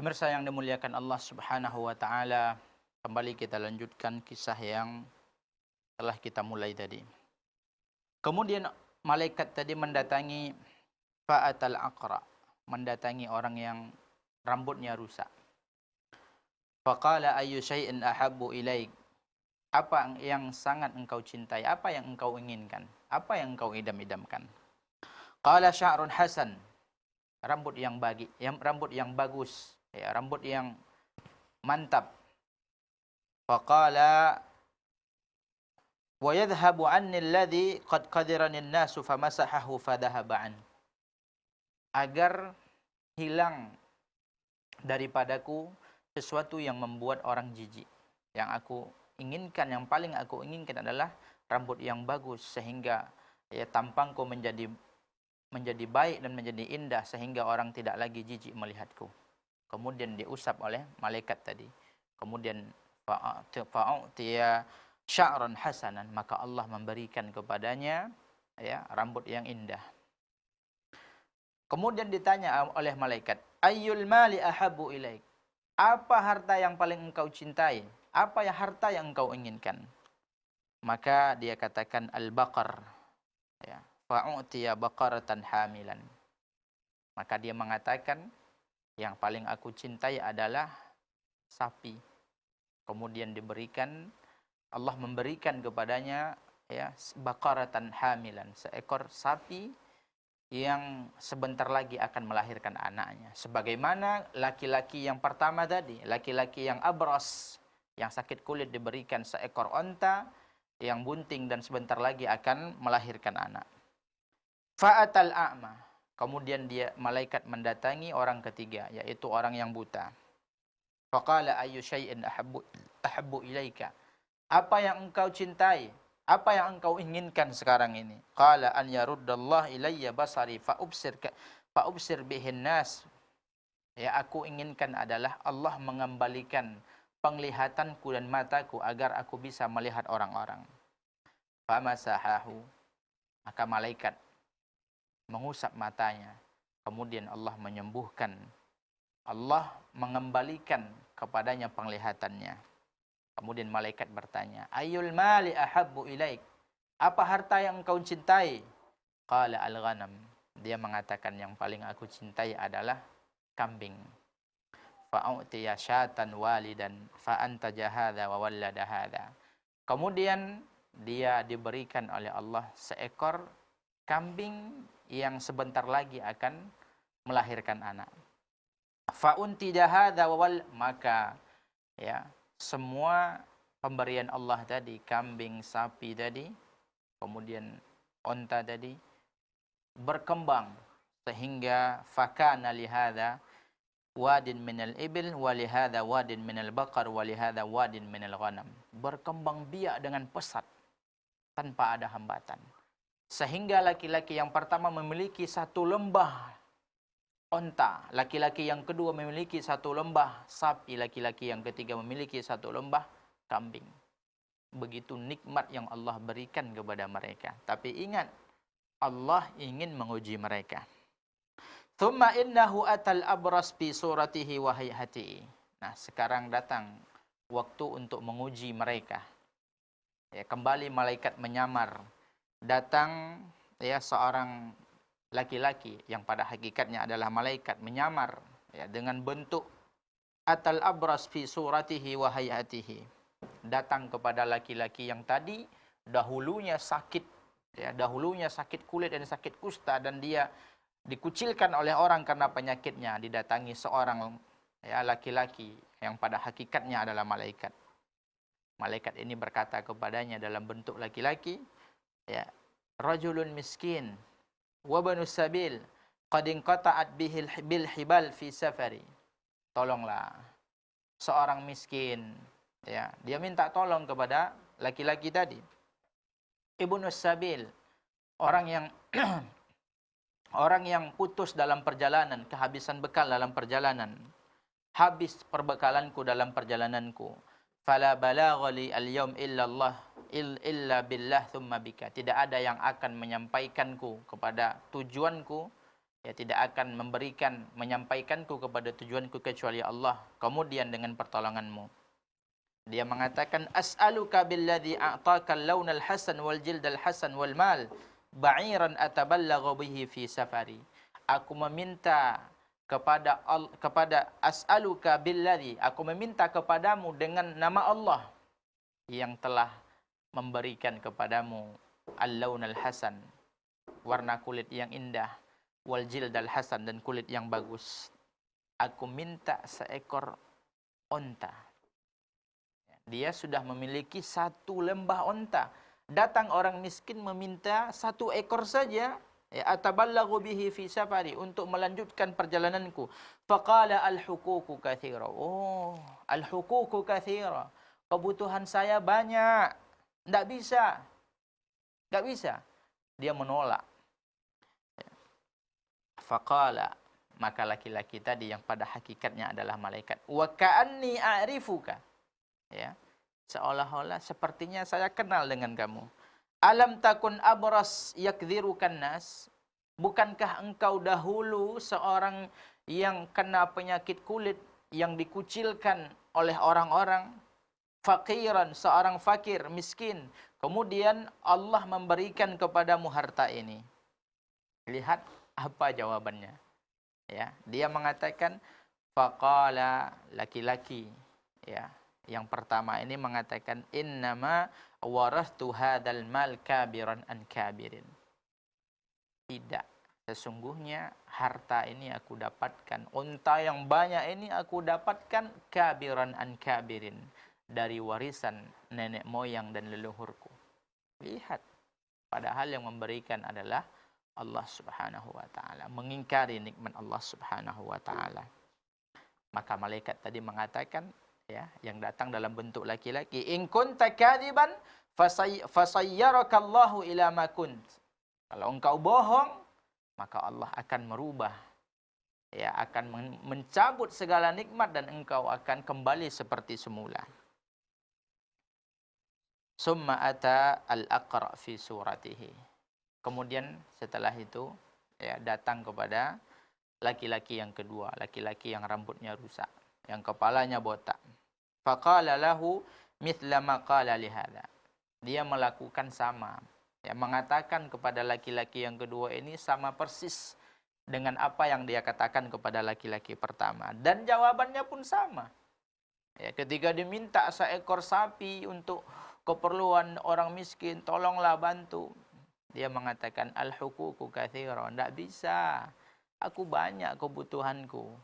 Pemirsa yang dimuliakan Allah Subhanahu wa taala, kembali kita lanjutkan kisah yang telah kita mulai tadi. Kemudian malaikat tadi mendatangi Fa'atal Aqra, mendatangi orang yang rambutnya rusak. Faqala ayyu syai'in ahabbu ilaik? Apa yang sangat engkau cintai? Apa yang engkau inginkan? Apa yang engkau idam-idamkan? Qala sya'run hasan, rambut yang bagus, ya, rambut yang mantap. Faqala wa yadhhabu anni alladhi qad qadirani an-nasu famasahahu fadhahaba an. Agar hilang daripadaku sesuatu yang membuat orang jijik. Yang aku inginkan, yang paling aku inginkan adalah rambut yang bagus sehingga ya tampangku menjadi baik dan menjadi indah sehingga orang tidak lagi jijik melihatku. Kemudian diusap oleh malaikat tadi. Kemudian fa'utiya sya'ran hasanan, maka Allah memberikan kepadanya ya rambut yang indah. Kemudian ditanya oleh malaikat, ayyul mali ahabbu ilaik? Apa harta yang paling engkau cintai? Apa ya harta yang engkau inginkan? Maka dia katakan al-baqar, ya, fa'utiya baqaratan hamilan. Maka dia mengatakan yang paling aku cintai adalah sapi. Kemudian Allah memberikan kepadanya ya baqaratan hamilan, seekor sapi yang sebentar lagi akan melahirkan anaknya. Sebagaimana laki-laki yang pertama tadi, laki-laki yang abras, yang sakit kulit, diberikan seekor onta yang bunting dan sebentar lagi akan melahirkan anak. Fa'atal a'ma, kemudian malaikat mendatangi orang ketiga, yaitu orang yang buta. Faqala ayyu syai'in ahabbu ilaika? Apa yang engkau cintai? Apa yang engkau inginkan sekarang ini? Qala an yaruddallah ilayya basari fa'ubsir bihin nas. Ya, aku inginkan adalah Allah mengembalikan penglihatanku dan mataku agar aku bisa melihat orang-orang. Famasahahu, maka malaikat mengusap matanya. Kemudian Allah menyembuhkan. Allah mengembalikan kepadanya penglihatannya. Kemudian malaikat bertanya, ayyul mali ahabbu ilaik? Apa harta yang engkau cintai? Qala al-ghanam. Dia mengatakan yang paling aku cintai adalah kambing. Fa'utiya syatan walidan fa'antaja hadha wa wallada hadha. Kemudian dia diberikan oleh Allah seekor kambing yang sebentar lagi akan melahirkan anak. Fa'untija hadha wa wal, maka ya semua pemberian Allah tadi, kambing, sapi tadi, kemudian onta tadi, berkembang sehingga fakana lihada wadin minal ibil wa lihada wadin minal baqar wa lihada wadin minal ghanam. Berkembang biak dengan pesat tanpa ada hambatan. Sehingga laki-laki yang pertama memiliki satu lembah onta, laki-laki yang kedua memiliki satu lembah sapi, laki-laki yang ketiga memiliki satu lembah kambing. Begitu nikmat yang Allah berikan kepada mereka. Tapi ingat, Allah ingin menguji mereka. Thumma innahu atal abras fi suratihi wa hayatihi. Nah, sekarang datang waktu untuk menguji mereka. Ya, kembali malaikat menyamar. Datang ya seorang laki-laki yang pada hakikatnya adalah malaikat menyamar ya, dengan bentuk atal abras fi suratihi wa hayatihi. Datang kepada laki-laki yang tadi dahulunya sakit ya, dahulunya sakit kulit dan sakit kusta, dan dia dikucilkan oleh orang karena penyakitnya. Didatangi seorang ya laki-laki yang pada hakikatnya adalah malaikat. Malaikat ini berkata kepadanya dalam bentuk laki-laki, ya, rajulun miskin wa banu sabil qad inqata'at bil hibal fi safari. Tolonglah seorang miskin, ya, dia minta tolong kepada laki-laki tadi. Ibnu sabil, orang yang orang yang putus dalam perjalanan, kehabisan bekal dalam perjalanan. Habis perbekalanku dalam perjalananku. Fala balagha li al-yawm illa billah thumma bika. Tidak ada yang akan menyampaikanku kepada tujuanku Ya, tidak akan menyampaikanku kepada tujuanku kecuali Allah. Kemudian dengan pertolonganmu. Dia mengatakan, as'aluka billadhi a'taka al-lawnal hasan wal jildal hasan wal mal ba'iran ataballaghu bihi fi safari. Aku meminta kepada as'aluka billadhi, aku meminta kepadamu dengan nama Allah yang telah memberikan kepadamu al-lawnal hasan, warna kulit yang indah, wal jildal hasan, dan kulit yang bagus. Aku minta seekor onta. Dia sudah memiliki satu lembah onta. Datang orang miskin meminta satu ekor saja. Ya, atabalaghu bihi fi safari, untuk melanjutkan perjalananku. Faqala al-huququ katsira. Oh, al-huququ katsira. Kebutuhan saya banyak. Enggak bisa. Enggak bisa. Dia menolak. Faqala, maka laki-laki tadi yang pada hakikatnya adalah malaikat. Wa ka'anni a'rifuka. Ya, seolah-olah sepertinya saya kenal dengan kamu. Alam takun abras yakdzirukan nas. Bukankah engkau dahulu seorang yang kena penyakit kulit, yang dikucilkan oleh orang-orang? Fakiran, seorang fakir, miskin. Kemudian Allah memberikan kepadamu harta ini. Lihat apa jawabannya. Ya, dia mengatakan, faqala, laki-laki, ya, yang pertama ini mengatakan, innama warastu hadzal mal kabiran an kabirin. Tidak, sesungguhnya harta ini aku dapatkan, unta yang banyak ini aku dapatkan kabiran an kabirin, dari warisan nenek moyang dan leluhurku. Lihat, padahal yang memberikan adalah Allah Subhanahu wa taala, mengingkari nikmat Allah Subhanahu wa taala. Maka malaikat tadi mengatakan, ya, yang datang dalam bentuk laki-laki, in kunta kadziban fasayyarakallahu ila ma kunt. Kalau engkau bohong, maka Allah akan merubah, ya, akan mencabut segala nikmat dan engkau akan kembali seperti semula. Summa ata al-aqra fi suratihi. Kemudian setelah itu, ya, datang kepada laki-laki yang kedua, laki-laki yang rambutnya rusak, yang kepalanya botak. Faqala lahu mithla ma qala li hadza. Dia melakukan sama, ya, mengatakan kepada laki-laki yang kedua ini sama persis dengan apa yang dia katakan kepada laki-laki pertama, dan jawabannya pun sama. Ya, ketika diminta seekor sapi untuk keperluan orang miskin, tolonglah bantu. Dia mengatakan al-huququ katsira, enggak bisa. Aku banyak kebutuhanku.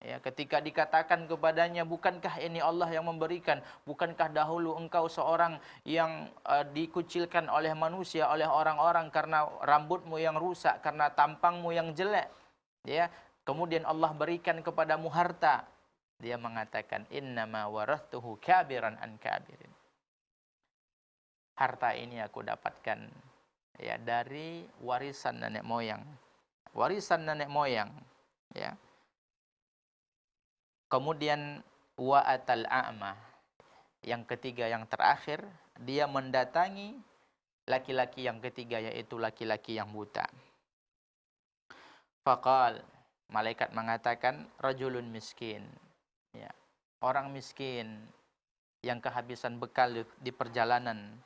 Ya, ketika dikatakan kepadanya, bukankah ini Allah yang memberikan? Bukankah dahulu engkau seorang yang dikucilkan oleh manusia, oleh orang-orang karena rambutmu yang rusak, karena tampangmu yang jelek? Ya, kemudian Allah berikan kepadamu harta. Dia mengatakan innama warathtuhu kabiran an kabirin. Harta ini aku dapatkan, ya, dari warisan nenek moyang. Warisan nenek moyang, ya. Kemudian wa atal a'ma. Yang ketiga, yang terakhir, dia mendatangi laki-laki yang ketiga, yaitu laki-laki yang buta. Faqal, malaikat mengatakan rajulun miskin. Ya, orang miskin yang kehabisan bekal di perjalanan.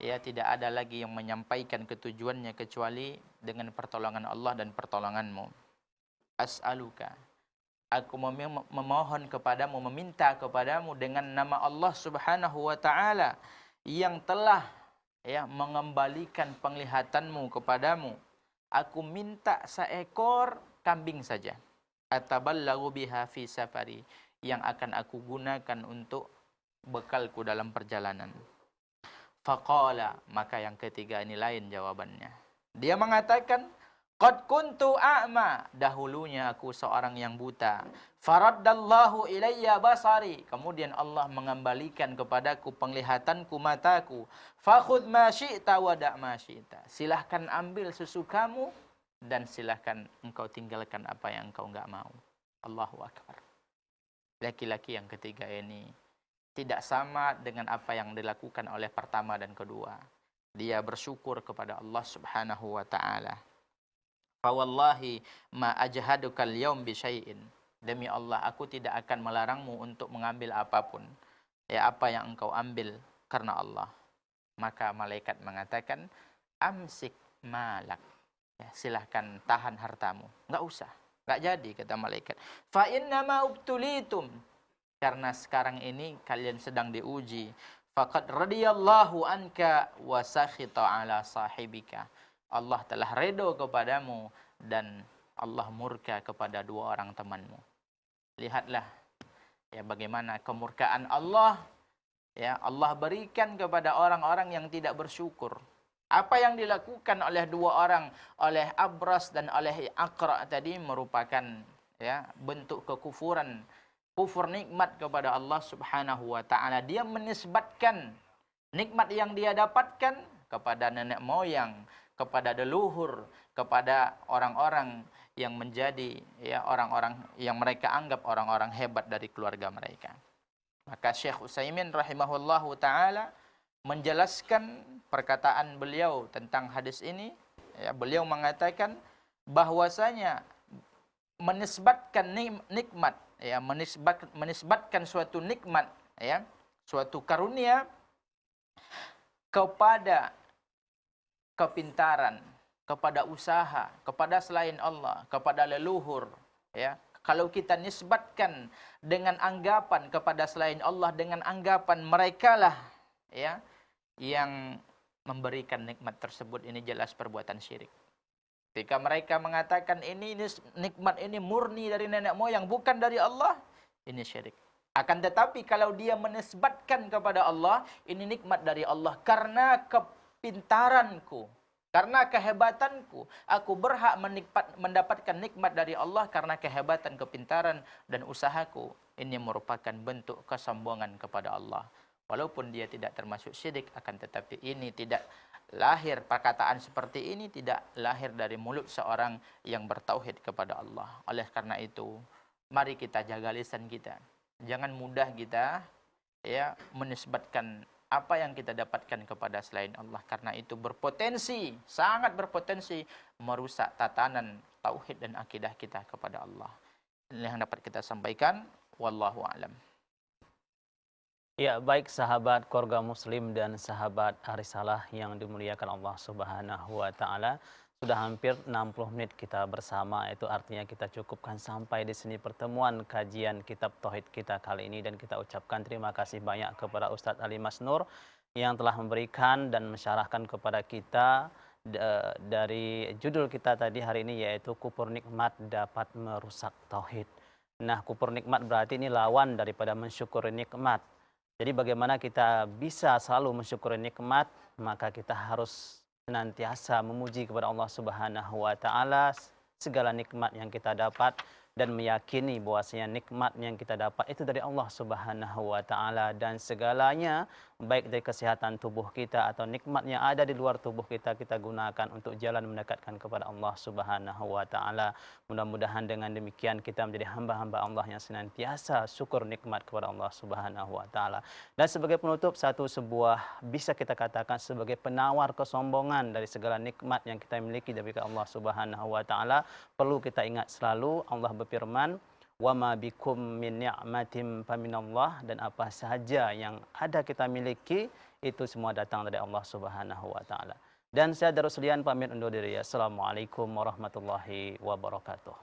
Ya, tidak ada lagi yang menyampaikan ketujuannya kecuali dengan pertolongan Allah dan pertolonganmu. As'aluka, aku memohon kepadamu, meminta kepadamu dengan nama Allah Subhanahu wa taala yang telah, ya, mengembalikan penglihatanmu kepadamu. Aku minta seekor kambing saja. Atabalaghu biha fi safari, yang akan aku gunakan untuk bekalku dalam perjalanan. Faqala, maka yang ketiga ini lain jawabannya. Dia mengatakan, qad kuntu a'ma, dahulunya aku seorang yang buta. Faraddallahu ilayya basari, kemudian Allah mengembalikan kepadaku penglihatanku, mataku. Fakhudh ma syi'ta wa da' ma syi'ta, silahkan ambil sesukamu dan silahkan engkau tinggalkan apa yang engkau enggak mau. Allahu akbar. Laki-laki yang ketiga ini tidak sama dengan apa yang dilakukan oleh pertama dan kedua. Dia bersyukur kepada Allah Subhanahu wa taala. Fa wallahi ma ajhadukal yaum bi syai'in. Demi Allah, aku tidak akan melarangmu untuk mengambil apapun. Ya, apa yang engkau ambil karena Allah. Maka malaikat mengatakan, amsik malak. Ya, silahkan tahan hartamu. Enggak usah. Enggak jadi, kata malaikat. Fa innama ubtulitum. Karena sekarang ini kalian sedang diuji. Faqad radiyallahu anka wa sakhita ala sahibika. Allah telah redha kepadamu dan Allah murka kepada dua orang temanmu. Lihatlah ya bagaimana kemurkaan Allah. Ya, Allah berikan kepada orang-orang yang tidak bersyukur. Apa yang dilakukan oleh dua orang, oleh Abras dan oleh Aqra tadi merupakan ya bentuk kekufuran, kufur nikmat kepada Allah Subhanahu wa taala. Dia menisbatkan nikmat yang dia dapatkan kepada nenek moyang, kepada leluhur, kepada orang-orang yang menjadi ya orang-orang yang mereka anggap orang-orang hebat dari keluarga mereka. Maka Syekh Utsaimin rahimahullahu taala menjelaskan perkataan beliau tentang hadis ini, ya, beliau mengatakan bahwasanya menisbatkan nikmat, ya, menisbatkan suatu nikmat, ya, suatu karunia kepada kepintaran, kepada usaha, kepada selain Allah, kepada leluhur, ya. Kalau kita nisbatkan dengan anggapan kepada selain Allah, dengan anggapan merekalah ya yang memberikan nikmat tersebut, ini jelas perbuatan syirik. Ketika mereka mengatakan ini nikmat ini murni dari nenek moyang, bukan dari Allah, ini syirik. Akan tetapi kalau dia menisbatkan kepada Allah, ini nikmat dari Allah karena kepintaranku, karena kehebatanku, aku berhak mendapatkan nikmat dari Allah karena kehebatan, kepintaran dan usahaku. Ini merupakan bentuk kesombongan kepada Allah. Walaupun dia tidak termasuk syirik, akan tetapi ini tidak lahir, perkataan seperti ini tidak lahir dari mulut seorang yang bertauhid kepada Allah. Oleh karena itu, mari kita jaga lisan kita. Jangan mudah kita ya menisbatkan apa yang kita dapatkan kepada selain Allah, karena itu berpotensi, sangat berpotensi merusak tatanan tauhid dan akidah kita kepada Allah. Ini yang dapat kita sampaikan. Wallahu a'lam. Ya, baik sahabat keluarga muslim dan sahabat Arisalah yang dimuliakan Allah Subhanahu wa taala. Sudah hampir 60 menit kita bersama, itu artinya kita cukupkan sampai di sini pertemuan kajian kitab tauhid kita kali ini, dan kita ucapkan terima kasih banyak kepada Ustadz Ali Masnur yang telah memberikan dan mensyarahkan kepada kita dari judul kita tadi hari ini, yaitu kufur nikmat dapat merusak tauhid. Nah, kufur nikmat berarti ini lawan daripada mensyukuri nikmat. Jadi bagaimana kita bisa selalu mensyukuri nikmat, maka kita harus senantiasa memuji kepada Allah Subhanahu wa taala segala nikmat yang kita dapat, dan meyakini bahwasanya nikmat yang kita dapat itu dari Allah Subhanahu wa taala, dan segalanya baik dari kesehatan tubuh kita atau nikmat yang ada di luar tubuh kita, kita gunakan untuk jalan mendekatkan kepada Allah Subhanahu wa taala. Mudah-mudahan dengan demikian kita menjadi hamba-hamba Allah yang senantiasa syukur nikmat kepada Allah Subhanahu wa taala. Dan sebagai penutup, sebuah bisa kita katakan sebagai penawar kesombongan dari segala nikmat yang kita miliki dari Allah Subhanahu wa taala, perlu kita ingat selalu Allah berfirman, wa ma bikum min ni'matin faminallah, dan apa sahaja yang ada kita miliki itu semua datang dari Allah Subhanahu wa taala. Dan saya Daruslian pamit undur diri. Assalamualaikum warahmatullahi wabarakatuh.